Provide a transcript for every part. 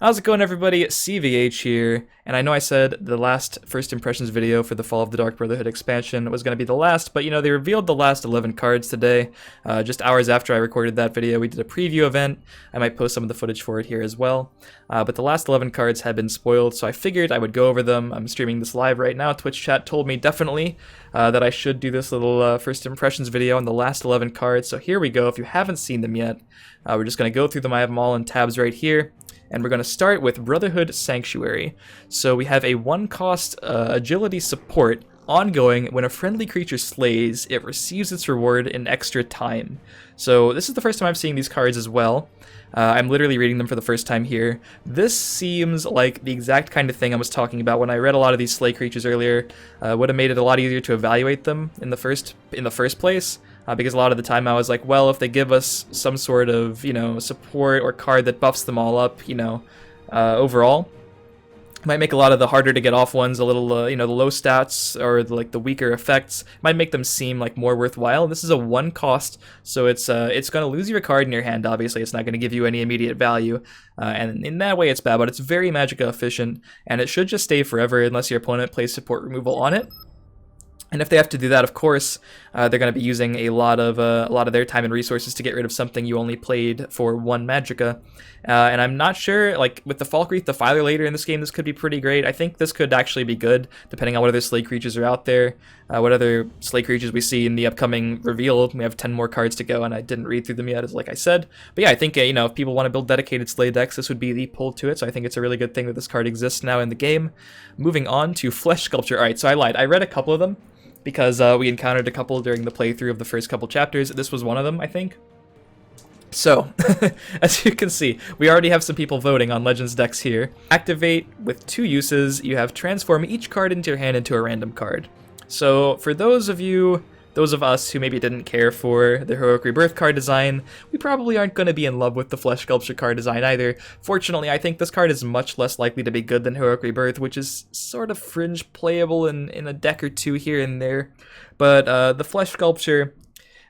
How's it going, everybody? CVH here, and I know I said the last first impressions video for the Fall of the Dark Brotherhood expansion was going to be the last, but they revealed the last 11 cards today. Just hours after I recorded that video, we did a preview event. I might post some of the footage for it here as well. But the last 11 cards had been spoiled, so I figured I would go over them. I'm streaming this live right now. Twitch chat told me definitely that I should do this little first impressions video on the last 11 cards, so here we go. If you haven't seen them yet, we're just going to go through them. I have them all in tabs right here. And we're going to start with Brotherhood Sanctuary. So we have a 1-cost agility support ongoing. When a friendly creature slays, it receives its reward in extra time. So this is the first time I'm seeing these cards as well. I'm literally reading them for the first time here. This seems like the exact kind of thing I was talking about when I read a lot of these slay creatures earlier. Would have made it a lot easier to evaluate them in the first place. Because a lot of the time I was like, well, if they give us some sort of, support or card that buffs them all up, overall, might make a lot of the harder to get off ones a little, the low stats or the weaker effects might make them seem like more worthwhile. This is a 1-cost, so it's going to lose your card in your hand. Obviously, it's not going to give you any immediate value, and in that way it's bad. But it's very Magicka efficient, and it should just stay forever unless your opponent plays support removal on it. And if they have to do that, of course, they're going to be using a lot of their time and resources to get rid of something you only played for 1 Magicka. And I'm not sure, with the Falkreath Defiler later in this game, this could be pretty great. I think this could actually be good, depending on what other slay creatures are out there, what other slay creatures we see in the upcoming reveal. We have 10 more cards to go, and I didn't read through them yet, as like I said. But yeah, I think, if people want to build dedicated slay decks, this would be the pull to it. So I think it's a really good thing that this card exists now in the game. Moving on to Flesh Sculpture. Alright, so I lied. I read a couple of them, because we encountered a couple during the playthrough of the first couple chapters. This was one of them, I think. So, as you can see, we already have some people voting on Legends decks here. Activate with 2 uses. You have transform each card into your hand into a random card. So, for those of us who maybe didn't care for the Heroic Rebirth card design, we probably aren't going to be in love with the Flesh Sculpture card design either. Fortunately, I think this card is much less likely to be good than Heroic Rebirth, which is sort of fringe playable in a deck or two here and there. But the Flesh Sculpture,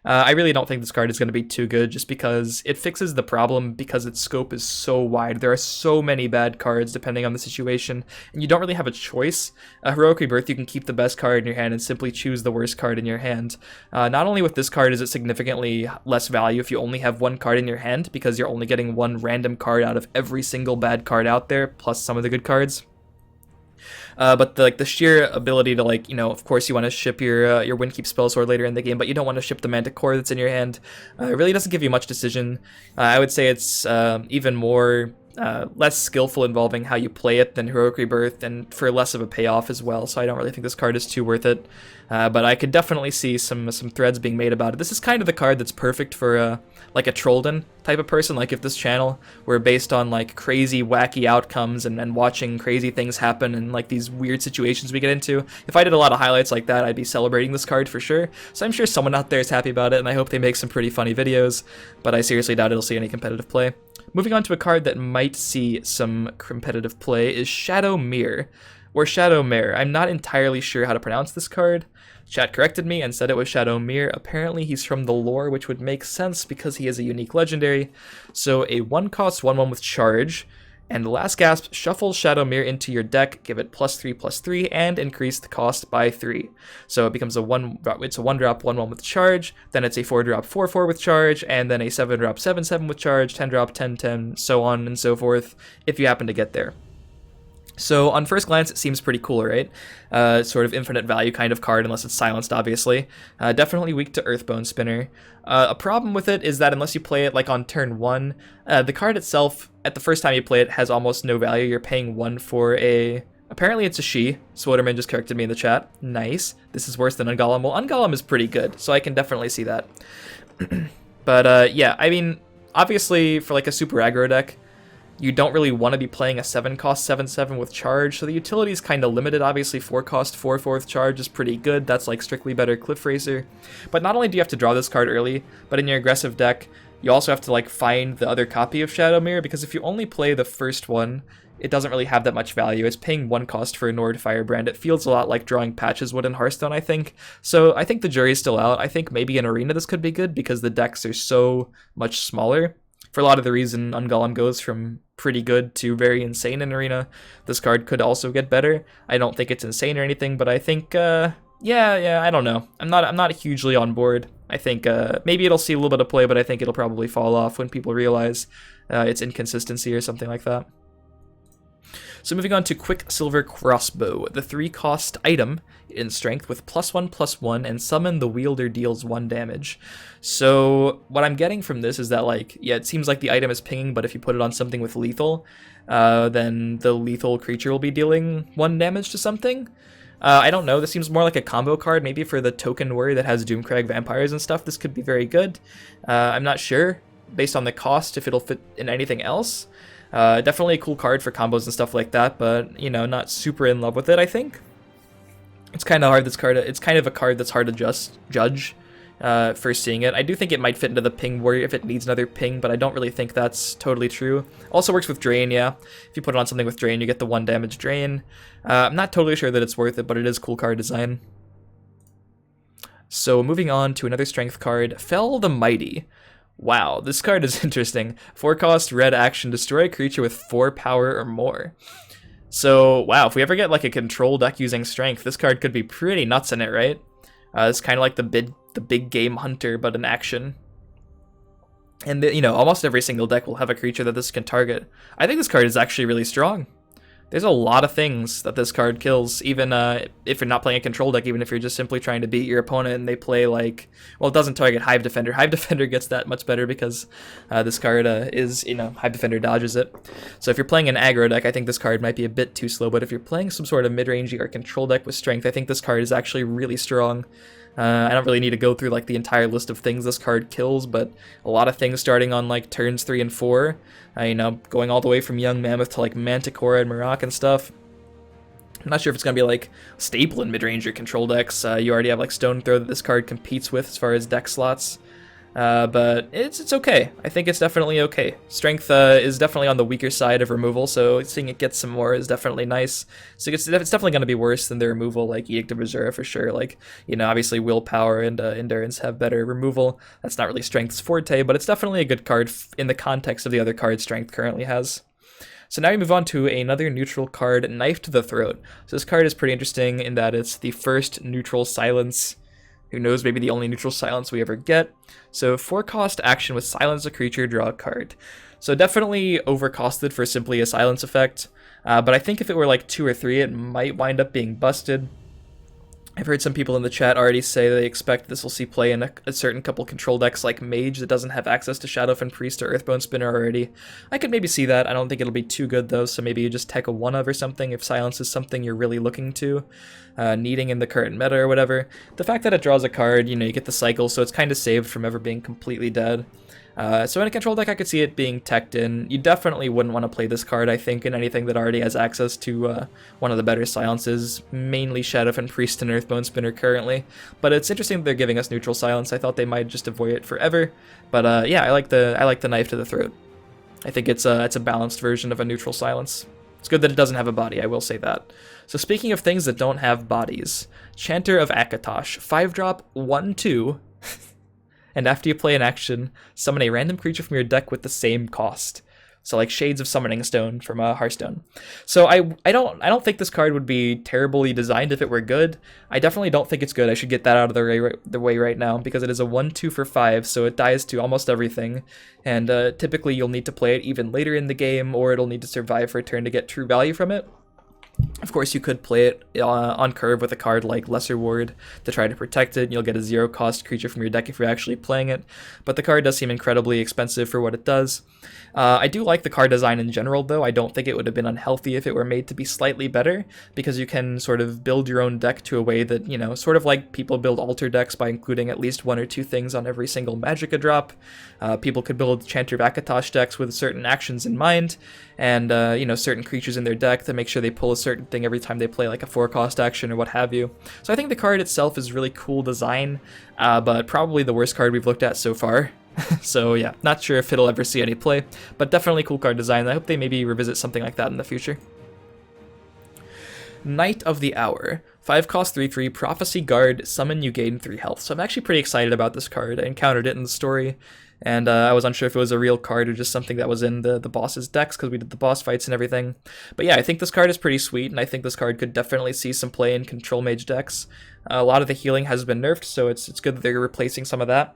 I really don't think this card is going to be too good, just because it fixes the problem because its scope is so wide. There are so many bad cards depending on the situation, and you don't really have a choice. Heroic Rebirth, you can keep the best card in your hand and simply choose the worst card in your hand. Not only with this card is it significantly less value if you only have 1 card in your hand, because you're only getting 1 random card out of every single bad card out there, plus some of the good cards. But the sheer ability to of course you want to ship your Windkeep Spellsword later in the game, but you don't want to ship the Manticore that's in your hand. It really doesn't give you much decision. I would say it's even more less skillful involving how you play it than Heroic Rebirth, and for less of a payoff as well. So I don't really think this card is too worth it. But I could definitely see some threads being made about it. This is kind of the card that's perfect for a Trollden type of person. Like if this channel were based on crazy wacky outcomes and watching crazy things happen and these weird situations we get into, if I did a lot of highlights like that, I'd be celebrating this card for sure. So I'm sure someone out there is happy about it, and I hope they make some pretty funny videos, but I seriously doubt it'll see any competitive play. Moving on to a card that might see some competitive play is Shadowmere, or Shadowmere. I'm not entirely sure how to pronounce this card. Chat corrected me and said it was Shadowmere. Apparently he's from the lore, which would make sense because he is a unique legendary. So a 1-cost 1/1 with charge, and last gasp, shuffle Shadowmere into your deck, give it +3/+3, and increase the cost by 3. So it becomes a 1-drop 1/1 with charge, then it's a 4-drop 4/4 with charge, and then a 7-drop 7/7 with charge, 10-drop 10/10, so on and so forth, if you happen to get there. So on first glance, it seems pretty cool, right? Sort of infinite value kind of card, unless it's silenced, obviously. Definitely weak to Earthbone Spinner. A problem with it is that unless you play it on turn 1, the card itself, at the first time you play it, has almost no value. You're paying 1 for a... Apparently it's a she. Swoderman just corrected me in the chat. Nice. This is worse than Ungolem. Well, Ungolem is pretty good, so I can definitely see that. But yeah, I mean, obviously for a super aggro deck, you don't really want to be playing a 7-cost 7/7 with charge, so the utility is kind of limited. Obviously 4-cost 4/4 with charge is pretty good. That's strictly better Cliff Racer. But not only do you have to draw this card early, but in your aggressive deck, you also have to find the other copy of Shadowmere, because if you only play the first one, it doesn't really have that much value. It's paying 1 cost for a Nord Firebrand. It feels a lot like drawing Patches would in Hearthstone, I think. So I think the jury's still out. I think maybe in Arena this could be good, because the decks are so much smaller. for a lot of the reason Ungolem goes from pretty good to very insane in Arena. This card could also get better. I don't think it's insane or anything, but I think, yeah, I don't know. I'm not hugely on board. I think maybe it'll see a little bit of play, but I think it'll probably fall off when people realize its inconsistency or something like that. So moving on to Quicksilver Crossbow, the 3-cost item in strength with +1/+1, and summon the wielder deals 1 damage. So what I'm getting from this is that, like, yeah, it seems like the item is pinging, but if you put it on something with lethal, then the lethal creature will be dealing 1 damage to something. I don't know, this seems more like a combo card, maybe for the token warrior that has Doomcrag vampires and stuff. This could be very good. I'm not sure, based on the cost, if it'll fit in anything else. Definitely a cool card for combos and stuff like that, but, you know, not super in love with it, I think. It's kind of hard, it's kind of a card that's hard to just judge first seeing it. I do think it might fit into the ping warrior if it needs another ping, but I don't really think that's totally true. Also works with Drain, yeah. If you put it on something with Drain, you get the 1 damage Drain. I'm not totally sure that it's worth it, but it is cool card design. So moving on to another strength card, Fell the Mighty. Wow, this card is interesting. 4-cost red action, destroy a creature with 4 power or more. So, wow, if we ever get like a control deck using strength, this card could be pretty nuts in it, right? It's kind of like the big game hunter, but in action. And, you know, almost every single deck will have a creature that this can target. I think this card is actually really strong. There's a lot of things that this card kills, even if you're not playing a control deck, even if you're just simply trying to beat your opponent and they play like, well, it doesn't target Hive Defender. Hive Defender gets that much better because this card is, you know, Hive Defender dodges it. So if you're playing an aggro deck, I think this card might be a bit too slow, but if you're playing some sort of mid-rangey or control deck with strength, I think this card is actually really strong. I don't really need to go through like the entire list of things this card kills, but a lot of things starting on like turns 3 and 4, you know, going all the way from Young Mammoth to like Manticore and Marak and stuff. I'm not sure if it's going to be like staple in mid-range or control decks. You already have like Stone Throw that this card competes with as far as deck slots. But it's okay. I think it's definitely okay. Strength is definitely on the weaker side of removal, so seeing it get some more is definitely nice. So it's definitely going to be worse than the removal, like Edict of Reserve for sure. Like, you know, obviously Willpower and Endurance have better removal. That's not really Strength's forte, but it's definitely a good card in the context of the other cards Strength currently has. So now we move on to another neutral card, Knife to the Throat. So this card is pretty interesting in that it's the first neutral silence. Who knows, maybe the only neutral silence we ever get. So 4-cost action with silence a creature, draw a card. So definitely overcosted for simply a silence effect. But I think if it were like 2 or 3, it might wind up being busted. I've heard some people in the chat already say they expect this will see play in a certain couple control decks like Mage that doesn't have access to Shadowfen Priest or Earthbone Spinner already. I could maybe see that. I don't think it'll be too good though, so maybe you just tech a 1 of or something if silence is something you're really looking to, needing in the current meta or whatever. The fact that it draws a card, you know, you get the cycle, so it's kind of saved from ever being completely dead. So in a control deck, I could see it being teched in. You definitely wouldn't want to play this card, I think, in anything that already has access to one of the better silences, mainly Shadowfen Priest and Earthbone Spinner currently. But it's interesting that they're giving us neutral silence. I thought they might just avoid it forever. But yeah, I like the Knife to the Throat. I think it's a balanced version of a neutral silence. It's good that it doesn't have a body, I will say that. So speaking of things that don't have bodies, Chanter of Akatosh, 5-drop, 1/2. And after you play an action, summon a random creature from your deck with the same cost. So like Shades of Summoning Stone from Hearthstone. So I don't think this card would be terribly designed if it were good. I definitely don't think it's good. I should get that out of the way right now because it is a 1/2 for 5, so it dies to almost everything. And typically you'll need to play it even later in the game, or it'll need to survive for a turn to get true value from it. Of course, you could play it on curve with a card like Lesser Ward to try to protect it, and you'll get a 0-cost creature from your deck if you're actually playing it, but the card does seem incredibly expensive for what it does. I do like the card design in general, though. I don't think it would have been unhealthy if it were made to be slightly better, because you can sort of build your own deck to a way that, you know, sort of like people build altar decks by including at least 1 or 2 things on every single Magicka drop. People could build Chanter of Akatosh decks with certain actions in mind, and, you know, certain creatures in their deck to make sure they pull a certain thing every time they play like a 4-cost action or what have you. So I think the card itself is really cool design, but probably the worst card we've looked at so far. So yeah, not sure if it'll ever see any play, but definitely cool card design. I hope they maybe revisit something like that in the future. Knight of the Hour. 5 cost 3/3, Prophecy Guard, summon you gain 3 health. So I'm actually pretty excited about this card. I encountered it in the story, and I was unsure if it was a real card or just something that was in the boss's decks because we did the boss fights and everything. But yeah, I think this card is pretty sweet, and I think this card could definitely see some play in Control Mage decks. A lot of the healing has been nerfed, so it's good that they're replacing some of that,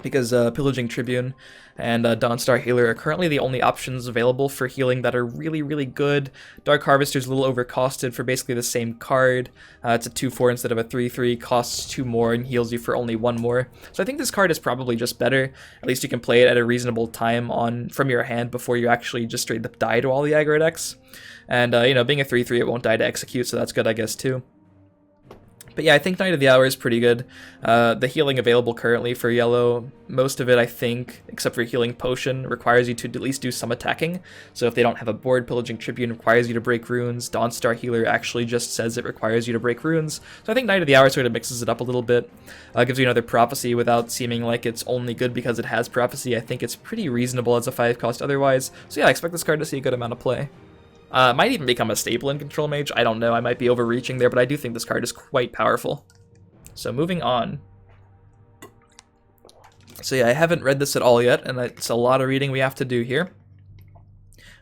because Pillaging Tribune and Dawnstar Healer are currently the only options available for healing that are really, really good. Dark Harvester's a little overcosted for basically the same card. It's a 2/4 instead of a 3/3, costs 2 more and heals you for only 1 more. So I think this card is probably just better. At least you can play it at a reasonable time from your hand before you actually just straight up die to all the aggro decks. And, being a 3/3, it won't die to execute, so that's good, I guess, too. But yeah, I think Knight of the Hour is pretty good. The healing available currently for yellow, most of it, I think, except for Healing Potion, requires you to at least do some attacking. So if they don't have a board, Pillaging Tribune requires you to break runes. Dawnstar Healer actually just says it requires you to break runes. So I think Knight of the Hour sort of mixes it up a little bit. Gives you another Prophecy without seeming like it's only good because it has Prophecy. I think it's pretty reasonable as a 5 cost otherwise. So yeah, I expect this card to see a good amount of play. Might even become a staple in Control Mage. I don't know. I might be overreaching there, but I do think this card is quite powerful. So moving on. So yeah, I haven't read this at all yet, and it's a lot of reading we have to do here.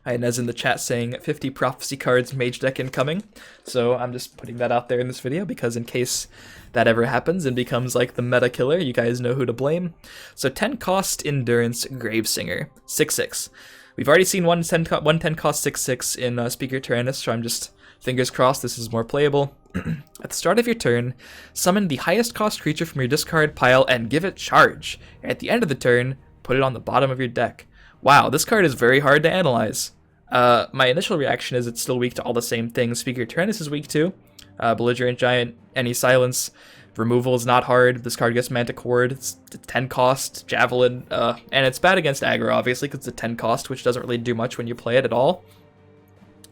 I had Nez in the chat saying 50 Prophecy cards Mage deck incoming. So I'm just putting that out there in this video because in case that ever happens and becomes like the meta killer, you guys know who to blame. So 10 cost Endurance Gravesinger, 6/6. We've already seen one 10 cost 6/6 in Speaker Tyrannus, so I'm just fingers crossed this is more playable. At the start of your turn, summon the highest cost creature from your discard pile and give it charge. And at the end of the turn, put it on the bottom of your deck. Wow, this card is very hard to analyze. My initial reaction is it's still weak to all the same things. Speaker Tyrannus is weak too. Belligerent Giant, any silence. Removal is not hard. This card gets Manticore. It's 10 cost, Javelin, and it's bad against aggro, obviously, because it's a 10 cost, which doesn't really do much when you play it at all.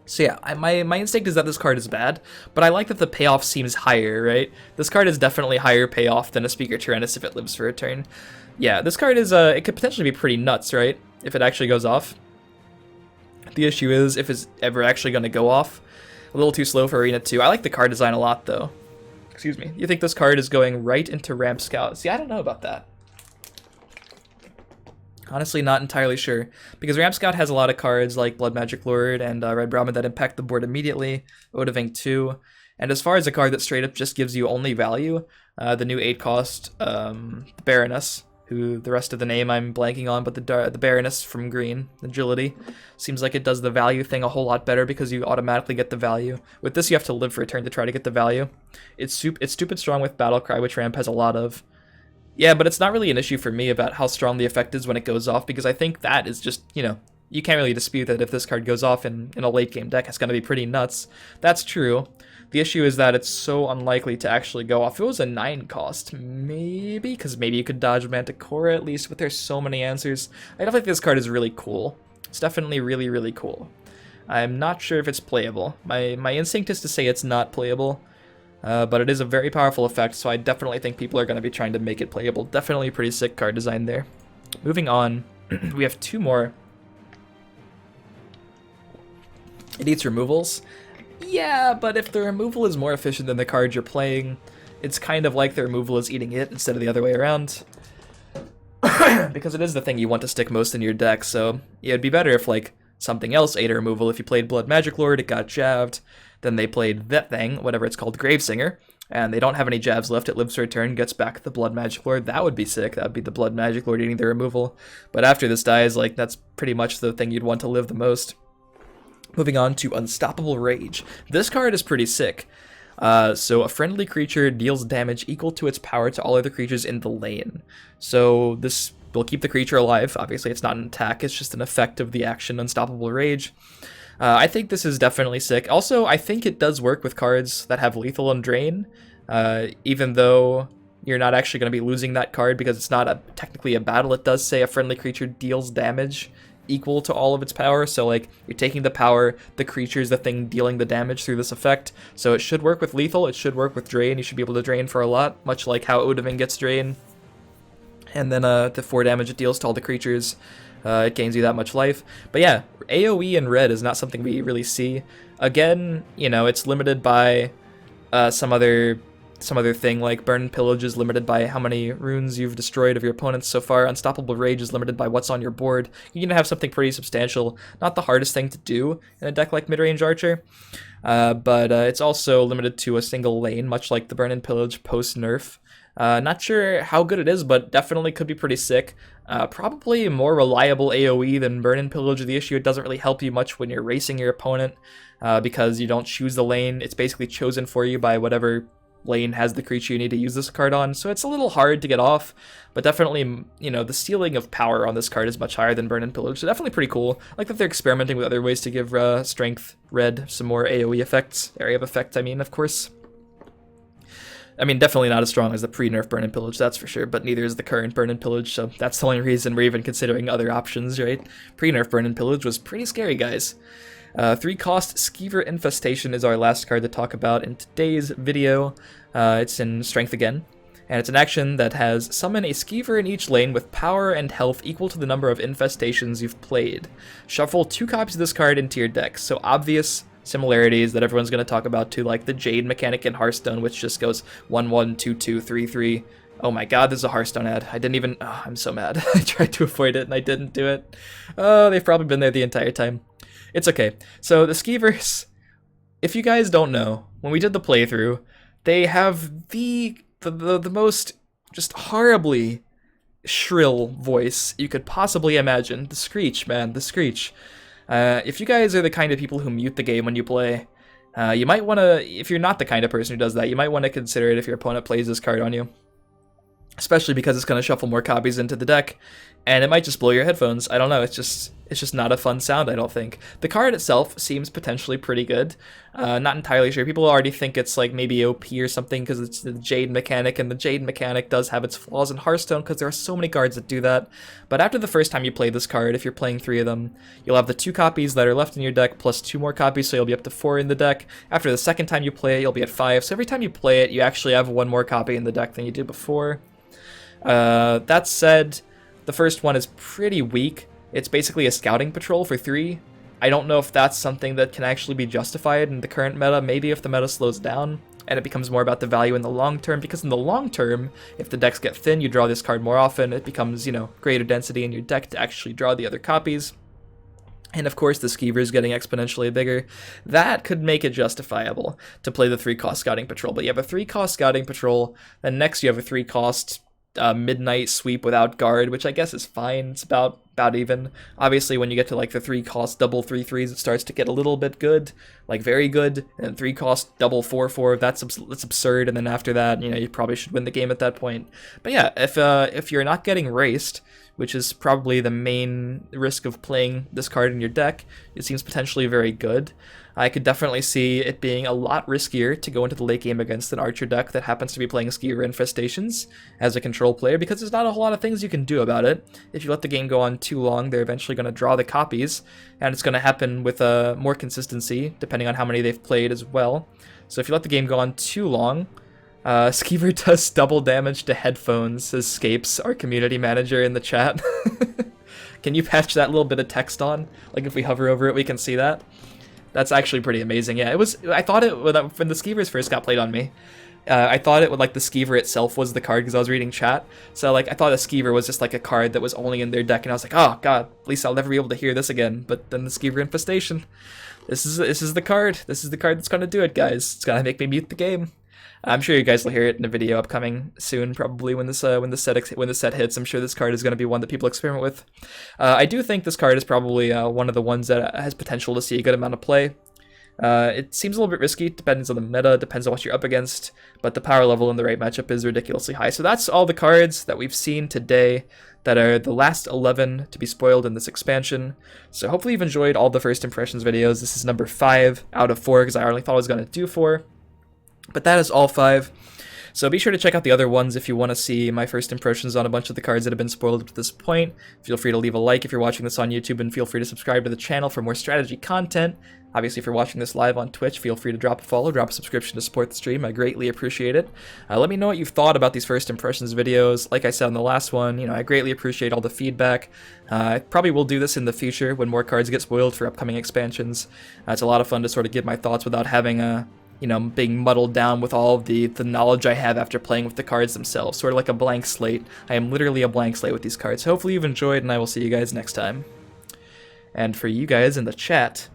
So yeah, my instinct is that this card is bad, but I like that the payoff seems higher, right? This card is definitely higher payoff than a Speaker Tyrannus if it lives for a turn. Yeah, this card is, it could potentially be pretty nuts, right? If it actually goes off. The issue is if it's ever actually going to go off. A little too slow for Arena 2. I like the card design a lot, though. Excuse me. You think this card is going right into Ramp Scout? See, I don't know about that. Honestly, not entirely sure. Because Ramp Scout has a lot of cards like Blood Magic Lord and Red Brahmin that impact the board immediately. Odaving 2. And as far as a card that straight up just gives you only value, the new 8 cost Baroness, who the rest of the name I'm blanking on, but the Baroness from green, Agility, seems like it does the value thing a whole lot better because you automatically get the value. With this, you have to live for a turn to try to get the value. It's stupid strong with Battlecry, which Ramp has a lot of. Yeah, but it's not really an issue for me about how strong the effect is when it goes off, because I think that is just, you can't really dispute that if this card goes off in a late game deck, it's going to be pretty nuts. That's true. The issue is that it's so unlikely to actually go off. If it was a 9 cost, maybe, because maybe you could dodge Manticore at least, but there's so many answers. I definitely think this card is really cool. It's definitely really, really cool. I'm not sure if it's playable. My instinct is to say it's not playable, but it is a very powerful effect, so I definitely think people are going to be trying to make it playable. Definitely a pretty sick card design there. Moving on, we have 2 more. It eats removals. Yeah, but if the removal is more efficient than the card you're playing, it's kind of like the removal is eating it instead of the other way around. Because it is the thing you want to stick most in your deck, so yeah, it'd be better if like something else ate a removal. If you played Blood Magic Lord, it got jabbed. Then they played that thing, whatever it's called, Gravesinger, and they don't have any jabs left. It lives for a turn, gets back the Blood Magic Lord. That would be sick. That would be the Blood Magic Lord eating the removal. But after this dies, like, that's pretty much the thing you'd want to live the most. Moving on to Unstoppable Rage. This card is pretty sick. So a friendly creature deals damage equal to its power to all other creatures in the lane. So this will keep the creature alive. Obviously, it's not an attack. It's just an effect of the action Unstoppable Rage. I think this is definitely sick. Also, I think it does work with cards that have lethal and drain, even though you're not actually going to be losing that card because it's not technically a battle. It does say a friendly creature deals damage equal to all of its power, so like you're taking the power, the creature's the thing dealing the damage through this effect, so it should work with lethal, it should work with drain, you should be able to drain for a lot, much like how Odaving gets drain, and then the 4 damage it deals to all the creatures. it gains you that much life. But yeah, AoE in red is not something we really see. Again, you know, it's limited by some other thing, like Burn and Pillage is limited by how many runes you've destroyed of your opponents so far. Unstoppable Rage is limited by what's on your board. You're gonna have something pretty substantial. Not the hardest thing to do in a deck like Midrange Archer, but it's also limited to a single lane, much like the Burn and Pillage post-nerf. Not sure how good it is, but definitely could be pretty sick. Probably more reliable AoE than Burn and Pillage. The issue, it doesn't really help you much when you're racing your opponent, because you don't choose the lane. It's basically chosen for you by whatever lane has the creature you need to use this card on, so it's a little hard to get off, but definitely, you know, the ceiling of power on this card is much higher than Burn and Pillage, so definitely pretty cool. I like that they're experimenting with other ways to give Strength Red some more AoE effects, area of effect, I mean, of course. I mean, definitely not as strong as the pre-nerf Burn and Pillage, that's for sure, but neither is the current Burn and Pillage, so that's the only reason we're even considering other options, right? Pre-nerf Burn and Pillage was pretty scary, guys. 3-cost Skeever Infestation is our last card to talk about in today's video. It's in Strength again, and it's an action that has summon a Skeever in each lane with power and health equal to the number of infestations you've played. Shuffle 2 copies of this card into your deck, so obvious similarities that everyone's going to talk about to like the Jade mechanic in Hearthstone, which just goes 1/1, 2/2, 3/3. Oh my god, there's a Hearthstone ad. I didn't even... Oh, I'm so mad. I tried to avoid it and I didn't do it. Oh, they've probably been there the entire time. It's okay. So the Skeevers, if you guys don't know, when we did the playthrough, they have the most just horribly shrill voice you could possibly imagine. The screech, man, the screech. If you guys are the kind of people who mute the game when you play, you might want to, if you're not the kind of person who does that, you might want to consider it if your opponent plays this card on you. Especially because it's going to shuffle more copies into the deck, and it might just blow your headphones. I don't know, it's just not a fun sound, I don't think. The card itself seems potentially pretty good. Not entirely sure. People already think it's like maybe OP or something because it's the Jade mechanic, and the Jade mechanic does have its flaws in Hearthstone because there are so many cards that do that. But after the first time you play this card, if you're playing 3 of them, you'll have the 2 copies that are left in your deck plus 2 more copies, so you'll be up to 4 in the deck. After the second time you play it, you'll be at 5. So every time you play it, you actually have 1 more copy in the deck than you did before. That said, the first one is pretty weak. It's basically a scouting patrol for 3. I don't know if that's something that can actually be justified in the current meta. Maybe if the meta slows down and it becomes more about the value in the long term, because in the long term, if the decks get thin, you draw this card more often. It becomes, you know, greater density in your deck to actually draw the other copies. And of course, the Skeever is getting exponentially bigger. That could make it justifiable to play the 3-cost scouting patrol. But you have a 3-cost scouting patrol, then next you have a 3-cost midnight sweep without guard, which I guess is fine. It's about even. Obviously, when you get to like the 3-cost double 3/3s, it starts to get a little bit good, like very good. And 3-cost double 4/4, that's absurd. And then after that, you know, you probably should win the game at that point. But yeah, if you're not getting raced, which is probably the main risk of playing this card in your deck, it seems potentially very good. I could definitely see it being a lot riskier to go into the late game against an Archer deck that happens to be playing Skeever Infestations as a control player, because there's not a whole lot of things you can do about it. If you let the game go on too long, they're eventually going to draw the copies, and it's going to happen with more consistency, depending on how many they've played as well. So if you let the game go on too long, Skeever does double damage to headphones, says Scapes, our community manager in the chat. Can you patch that little bit of text on? Like if we hover over it, we can see that? That's actually pretty amazing. Yeah, it was. I thought it when the Skeevers first got played on me, I thought it would like the Skeever itself was the card because I was reading chat. So like I thought a Skeever was just like a card that was only in their deck, and I was like, oh god, at least I'll never be able to hear this again. But then the Skeever Infestation, this is the card. This is the card that's gonna do it, guys. It's gonna make me mute the game. I'm sure you guys will hear it in a video upcoming soon, probably when the set hits. I'm sure this card is going to be one that people experiment with. I do think this card is probably one of the ones that has potential to see a good amount of play. It seems a little bit risky, depends on the meta, depends on what you're up against, but the power level in the right matchup is ridiculously high. So that's all the cards that we've seen today that are the last 11 to be spoiled in this expansion. So hopefully you've enjoyed all the first impressions videos. This is number 5 out of 4 because I only thought I was going to do 4. But that is all 5. So be sure to check out the other ones if you want to see my first impressions on a bunch of the cards that have been spoiled up to this point. Feel free to leave a like if you're watching this on YouTube, and feel free to subscribe to the channel for more strategy content. Obviously, if you're watching this live on Twitch, feel free to drop a follow, drop a subscription to support the stream. I greatly appreciate it. Let me know what you've thought about these first impressions videos. Like I said in the last one, I greatly appreciate all the feedback. I probably will do this in the future when more cards get spoiled for upcoming expansions. It's a lot of fun to sort of give my thoughts without having being muddled down with all of the knowledge I have after playing with the cards themselves. Sort of like a blank slate. I am literally a blank slate with these cards. Hopefully you've enjoyed, and I will see you guys next time. And for you guys in the chat,